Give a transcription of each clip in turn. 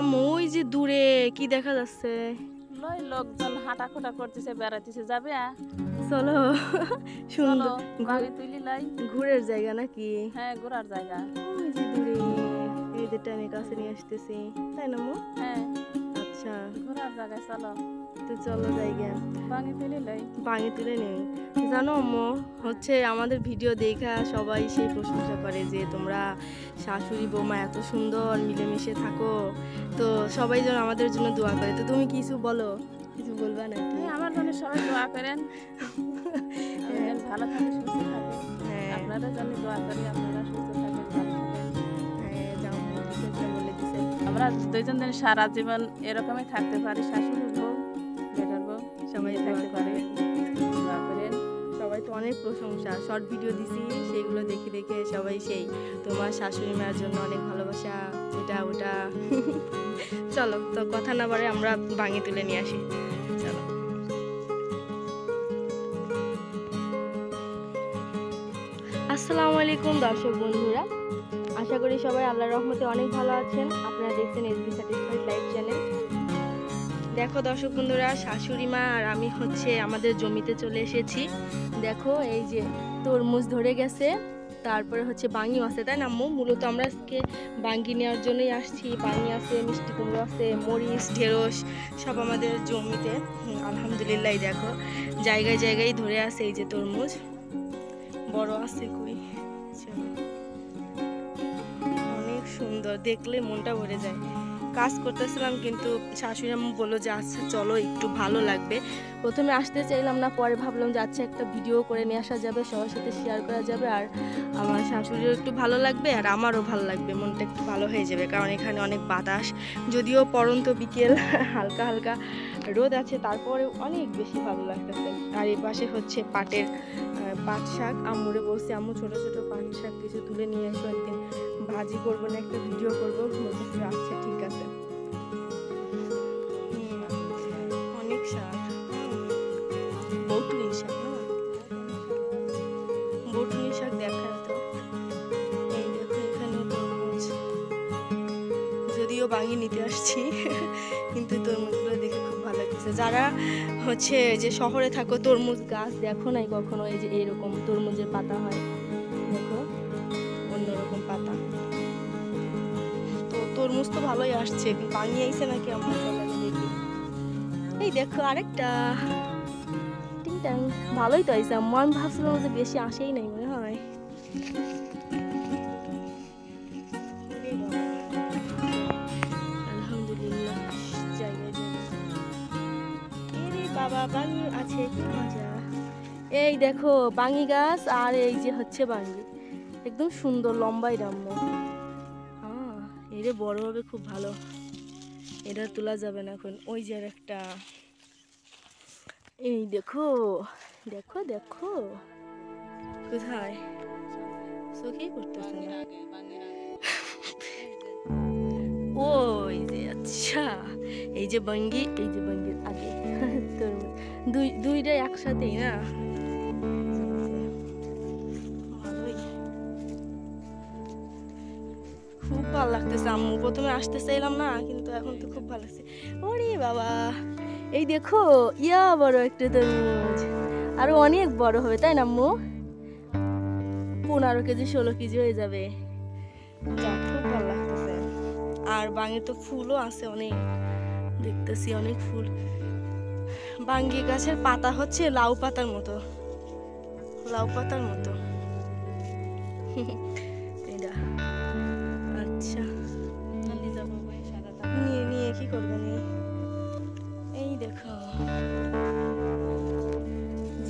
আম্মু ওই যে দূরে কি দেখা যাচ্ছে? লয় লোকজন হাঁটাখোটা করতেছে, বেড়াইতেছে, যাবে? চলো সুন্দর বাড়ি তুলি লাই ঘুরের জায়গা নাকি? হ্যাঁ, ঘোরার জায়গা। ওই যে দূরে এই যে আমি কাছে নিয়ে আসতেছি, তাই না আম্মু? হ্যাঁ, আচ্ছা ঘোরার জায়গায় চলো। তো চলো জায়গা বাঙি তুলি লাই বাঙে তুলে নেই। জানো আম্মু হচ্ছে আমাদের ভিডিও দেখা সবাই সেই প্রশংসা করে যে তোমরা শাশুড়ি বৌমা এত সুন্দর মিলেমিশে থাকো, তো সবাই যেন আমাদের জন্য দোয়া করে। তো তুমি কিছু বলো, কিছু বলবা নাকি? হ্যাঁ, আমার জন্য সবাই দোয়া করেন, আমি যেন ভালো থাকি, সুস্থ থাকি। আপনারা জন্য দোয়া করি, আপনারা সুস্থ থাকেন, ভালো থাকেন। হ্যাঁ যাও বলে দিছে আমরা দুইজন দিন সারা জীবন এরকমই থাকতে পারি, শাশুড়ি বউ বেটার বউ সবাই থাকতে পারে। দোয়া করেন। সবাই তো অনেক প্রশংসা, শর্ট ভিডিও দিছি সেইগুলো দেখে দেখে সবাই সেই তোমার শাশুড়ি মায়ের জন্য অনেক ভালোবাসা, এটা ওটা। চলো তো কথা না বাড়ে আমরা ভাঙি তুলে নিয়ে আসি, চলো। আসসালামু আলাইকুম দর্শক বন্ধুরা, আশা করি সবাই আল্লাহর রহমতে অনেক ভালো আছেন। আপনারা দেখছেন এসবি স্যাটিসফাইড লাইফ চ্যানেল। দেখো দর্শক বন্ধুরা, শাশুড়ি মা আর আমি হচ্ছে আমাদের জমিতে চলে এসেছি। দেখো এই যে তরমুজ ধরে গেছে, তারপরে হচ্ছে বাঙি আছে, তাই না আম্মু? মূলত আমরা আজকে বাঙ্গি নেওয়ার জন্যই আসছি। বাঙি আছে, মিষ্টি কুমড়ো আছে, মরিচ, ঢেঁড়স সব আমাদের জমিতে। আলহামদুলিল্লাহ দেখো জায়গায় জায়গায় ধরে আছে এই যে তরমুজ, বড় আছে কই, অনেক সুন্দর, দেখলে মনটা ভরে যায়। কাজ করতেছিলাম কিন্তু শাশুড়ি আম্মু বললো যে আচ্ছা চলো একটু ভালো লাগবে। প্রথমে আসতে চাইলাম না, পরে ভাবলাম যে আচ্ছা একটা ভিডিও করে নিয়ে আসা যাবে, সবার সাথে শেয়ার করা যাবে, আর আমার শাশুড়িও একটু ভালো লাগবে আর আমারও ভালো লাগবে, মনটা একটু ভালো হয়ে যাবে। কারণ এখানে অনেক বাতাস, যদিও পরন্ত বিকেল, হালকা হালকা রোদ আছে, তারপরে অনেক বেশি ভালো লাগতেছে। আর এই পাশে হচ্ছে পাট শাক, আম্মুরে বলছি আম্মু ছোট ছোট পাট শাক কিছু তুলে নিয়ে এসো, একদিন ভাজি করবো না একটা ভিডিও করবো। বলতেছি আচ্ছা ঠিক আছে। অনেক শাক, বৌটুনি শাক না, বৌটুনি শাক দেখায় তো। এই দেখো এখানে তরমুজ, যদিও বাঙি নিতে আসছি কিন্তু তরমুজগুলো দেখে খুব ভালো লাগছে। যারা হচ্ছে যে শহরে থাকো, তরমুজ গাছ দেখো নাই কখনো, এই যে এইরকম তরমুজের পাতা হয়, দেখো অন্যরকম পাতা। তো তরমুজ তো ভালোই আসছে, বাঙি আইছে নাকি আমরা দেখি। এই দেখো আরেকটা টিংটাং, ভালোই তো আইছে। আমি ভাবছিলাম যে বেশি আসেই নাই মনে হয়। আলহামদুলিল্লাহ জায়গায় জায়গায় বাবা বাঙি আছে, কি মজা। এই দেখো বাঙি গাছ, আর এই যে হচ্ছে বাঙি, একদম সুন্দর লম্বাই রাম্য। এটা বড় হবে খুব ভালো, এটা তোলা যাবে না এখন। ওই যে একটা, এই দেখো দেখো দেখো কোথায়, চোখেই পড়তেছে না। ওই যে আচ্ছা, এই যে বাঙ্গি, এই যে বাঙ্গির আগে দুইটা একসাথেই না, খুব ভালো লাগতেছে আম্মু। প্রথমে আসতে চাইলাম না, কিন্তু এখন তো খুব ভালো লাগছে। ওরে বাবা, এই দেখো ইয়া বড় একটা তরমুজ, আরো অনেক বড় হবে, তাই না আম্মু? 15 কেজি 16 কেজি হয়ে যাবে। যাক, খুব ভালো লাগতেছে। আর বাঙে তো ফুলও আছে অনেক, দেখতেছি অনেক ফুল। বাঙ্গি গাছের পাতা হচ্ছে লাউ পাতার মতো, লাউ পাতার মতো। এটা আচ্ছা নিয়ে নিয়ে কি করবে নিয়ে, এই দেখো।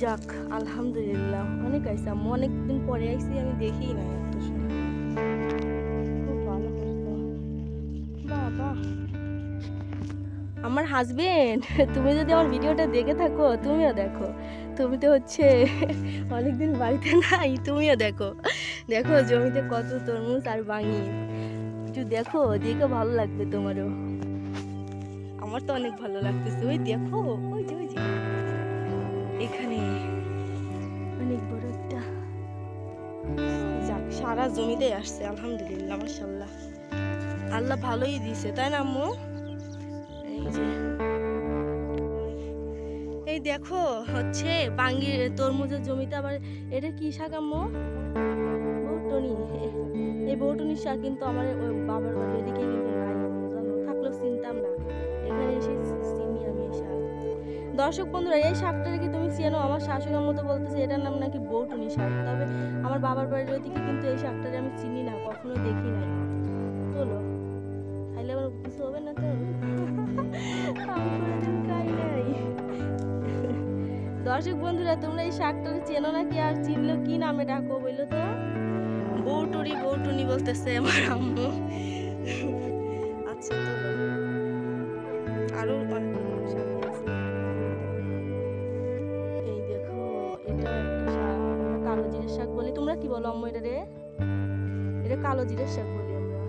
যাক আলহামদুলিল্লাহ অনেক আইসি আম্মু, অনেকদিন পরে আইসি, আমি দেখি না এত সময়। খুব ভালো করতো বাবা আমার হাজবেন্ড। তুমি যদি আমার ভিডিওটা দেখে থাকো, তুমিও দেখো, তুমি তো হচ্ছে অনেকদিন বাড়িতে নাই, তুমিও দেখো। দেখো জমিতে কত তরমুজ আর বাঙি, একটু দেখো, দেখে ভালো লাগবে তোমারও। আমার তো অনেক ভালো লাগতেছে। ওই দেখো ওই যে এখানে অনেক বড় একটা, যাক সারা জমিতে আসছে আলহামদুলিল্লাহ মাশাআল্লাহ। আল্লাহ ভালোই দিছে, তাই না আম্মু? এই যে এই দেখো হচ্ছে বাঙ্গি তরমুজের জমিতে আবার এটা কি শাক আম্মু? বৌটনি। এই বৌটনির শাক কিন্তু আমার ওই বাবার বাড়ি এদিকে কিন্তু নাই, জানো, থাকলেও চিনতাম না। এখানে এসে চিনি আমি এই শাক। দর্শক বন্ধুরা, এই শাকটা কি তুমি চেনো? আমার শাশুড়ি আম্মু তো বলতেছে এটার নাম নাকি বৌটনি শাক। তবে আমার বাবার বাড়ির ওইদিকে কিন্তু এই শাকটাকে আমি চিনি না, কখনো দেখি নাই। চলো খাইলে আবার কিছু হবে না তো? আমি কোনোদিন খাই নাই। দর্শক বন্ধুরা, তোমরা এই শাকটা চেনো নাকি? আর চিনলেও কি নামে ডাকো বললো তো? বৌটুরি বৌটুনি বলতেছে আমার আম্মু। আচ্ছা চলো, আরো অনেক রকমের শাক আছে। এই দেখো এটা একটা শাক, কালো জিরের শাক বলি। তোমরা কি বলো আম্মু এটা রে? এটা কালো জিরের শাক বলি আমরা।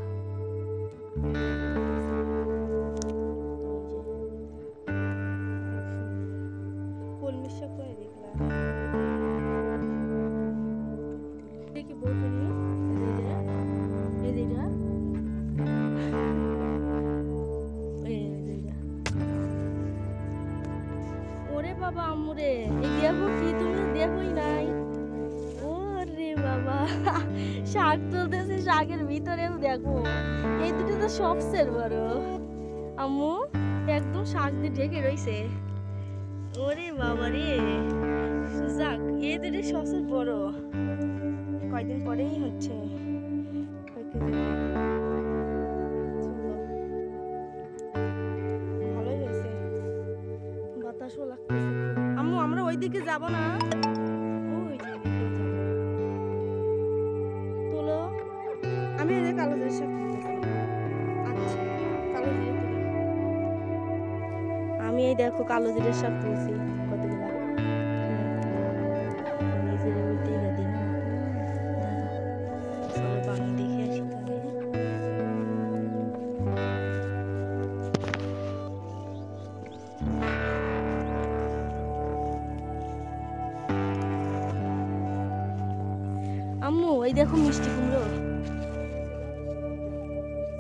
কলমি শাক করে দেখলাম। দেখি বৌটুনি এই যেটা ওরে বাবা আম্মুরে, এই দেখো কি তুমি দেখোই নাই? ওরে বাবা, শাক তুলতেছে, শাকের ভিতরেও দেখো এই দুটো তো সবচেয়ে বড় আম্মু, একদম শাক দিয়ে ঢেকে রইছে। ওরে বাবা রে, যাক এই দুটো সবচেয়ে বড়, কয়দিন পরেই হচ্ছে। ভালোই হয়েছে, বাতাসও লাগতেছে। আম্মু আমরা ওইদিকে যাব না, ওই যে এদিকে যাব। তোলো, আমি এই যে কালো জিরের শাক তুলতেছি। আচ্ছা কালো জিরে তুলি। আমি এই দেখো কালো জিরের শাক তুলছি কতগুলা। নিজের ওইতে দিই না, চলো পানি দেখে আসি তাহলে। আম্মু এই দেখো মিষ্টি কুমড়ো।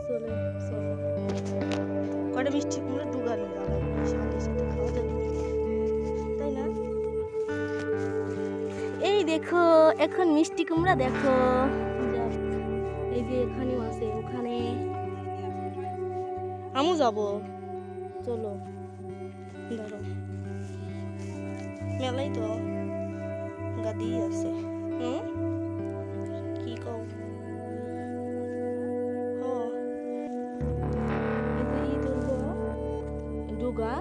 চলে চলো, কটা মিষ্টি কুমড়ো ডুগানো যাবে, শাকের সাথে খাওয়া যাবে, তাই না? এই দেখো এখন মিষ্টি কুমড়া দেখো, এই যে এখানেও আছে, ওখানে আমিও যাবো, চলো ধরো, মেলাই তো গাদি আছে। কি কও? ই তুলবো ডুগা,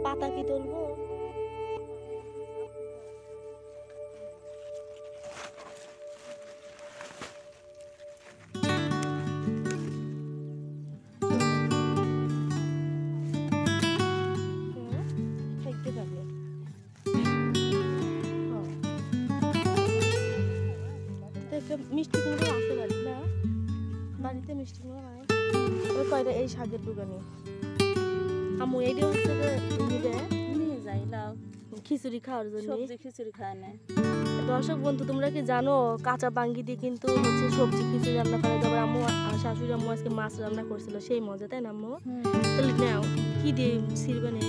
পাতা কি তুলবো? মিষ্টি কুমড়ো আছে বাড়ি না? বাড়িতে মিষ্টি কুমড়ো নাই, ওই কয়টা এই শাকের দোকানে। আম্মু এইটা হচ্ছে নিয়ে যাই লাও খিচুড়ি খাওয়ার জন্য, সবজি খিচুড়ি খায় না। দর্শক বন্ধু, তোমরা কি জানো কাঁচা বাঙ্গি দিয়ে কিন্তু হচ্ছে সবজি খিচুড়ি রান্না করা যাবে? আম্মু শাশুড়ি আম্মু আজকে মাছ রান্না করছিল, সেই মজা, তাই না আম্মু? তাহলে নাও কি দিয়ে ছিড়বে না,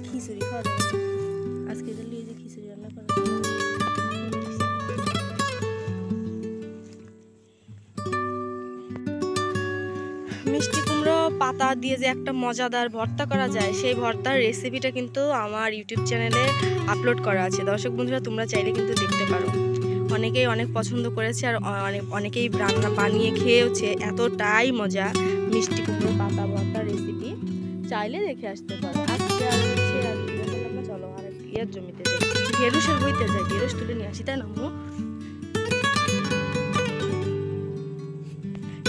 খিচুড়ি খাওয়া যাবে আজকে, এই যে খিচুড়ি রান্না করা। মিষ্টি কুমড়ো পাতা দিয়ে যে একটা মজাদার ভর্তা করা যায়, সেই ভর্তার রেসিপিটা কিন্তু আমার ইউটিউব চ্যানেলে আপলোড করা আছে। দর্শক বন্ধুরা, তোমরা চাইলে কিন্তু দেখতে পারো। অনেকেই অনেক পছন্দ করেছে, আর অনেকেই রান্না বানিয়ে খেয়েওছে, এতটাই মজা মিষ্টি কুমড়ো পাতা ভর্তার রেসিপি, চাইলে দেখে আসতে পারো। আজকে আর হচ্ছে চলো আর ইয়ার জমিতে যাই, ঢেঁড়সের বইতে যাই, ঢেঁড়স তুলে নিয়ে আসি, তাই না আম্মু?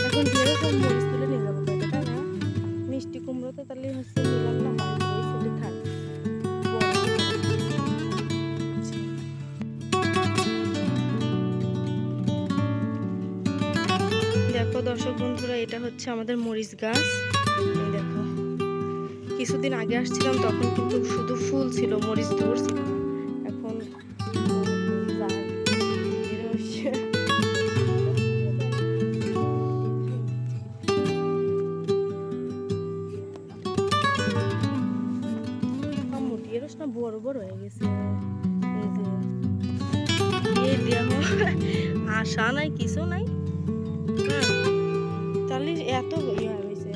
এখন ঢেঁড়স আর মরিচ তুলে নিয়ে যাবো, তাই না? মিষ্টি কুমড়ো তো তাহলে হচ্ছে নিলাম না, ওই ছোটো থাক। দেখো দর্শক বন্ধুরা, এটা হচ্ছে আমাদের মরিচ গাছ। এই দেখো, কিছুদিন আগে আসছিলাম তখন কিন্তু শুধু ফুল ছিল, মরিচ ধরছিল। আশা নাই, কিছু নাই। হ্যাঁ, তাহলে এত ইয়ে হয়েছে।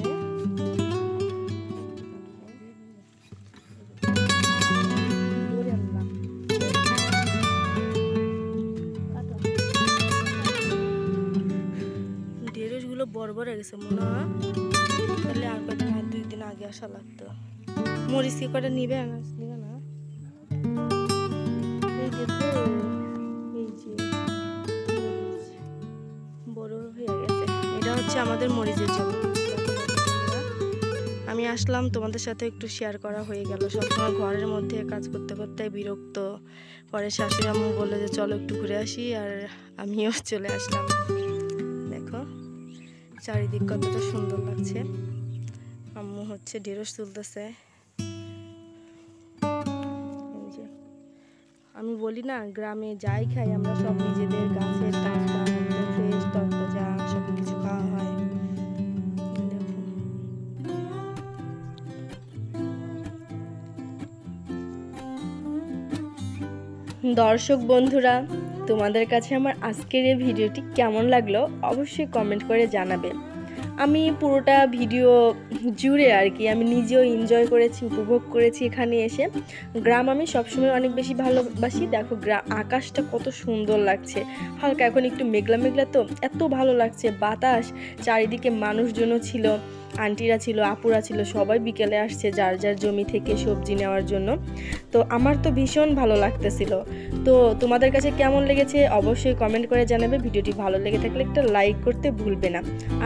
ঢেঁড়সগুলো বড় বড় হয়ে গেছে মনে হয়, তাহলে আর কদিন, আর 2 দিন আগে আসা লাগতো। মরিচ কি কটা নিবে না? এই যে তো, এই যে বড় হয়ে গেছে। এটা হচ্ছে আমাদের মরিচের জন্য। আমি আসলাম তোমাদের সাথে একটু শেয়ার করা হয়ে গেল। সবসময় ঘরের মধ্যে কাজ করতে করতে বিরক্ত। পরে শাশুড়ি আম্মু বললো যে চলো একটু ঘুরে আসি, আর আমিও চলে আসলাম। দেখো চারিদিক কতটা সুন্দর লাগছে। আম্মু হচ্ছে ঢেঁড়স তুলতেছে। আমি বলি না, গ্রামে যাই খাই আমরা সব নিজেদের গাছের টাটকা ফ্রেশ তরতাজা সব কিছু খাওয়া হয়। দর্শক বন্ধুরা, তোমাদের কাছে আমার আজকের এই ভিডিওটি কেমন লাগলো অবশ্যই কমেন্ট করে জানাবে। আমি পুরোটা ভিডিও জুড়ে আর কি আমি নিজেও এনজয় করেছি, উপভোগ করেছি এখানে এসে। গ্রাম আমি সবসময় অনেক বেশি ভালোবাসি। দেখো আকাশটা কত সুন্দর লাগছে, হালকা এখন একটু মেঘলা মেঘলা, তো এত ভালো লাগছে। বাতাস, চারিদিকে মানুষজনও ছিল, আন্টিরা ছিল, আপুরা ছিল, সবাই বিকেলে আসছে যার যার জমি থেকে সবজি নেওয়ার জন্য। তো আমার তো ভীষণ ভালো লাগতেছিল। তো তোমাদের কাছে কেমন লেগেছে অবশ্যই কমেন্ট করে জানাবে। ভিডিওটি ভালো লেগে থাকলে একটা লাইক করতে ভুলবে না।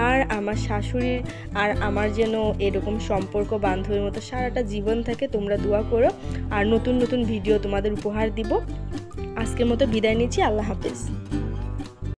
আর আমার শাশুড়ির আর আমার যেন এরকম সম্পর্ক বান্ধবীর মতো সারাটা জীবন থাকে, তোমরা দোয়া করো। আর নতুন নতুন ভিডিও তোমাদের উপহার দিব। আজকের মতো বিদায় নিচ্ছি, আল্লাহ হাফেজ।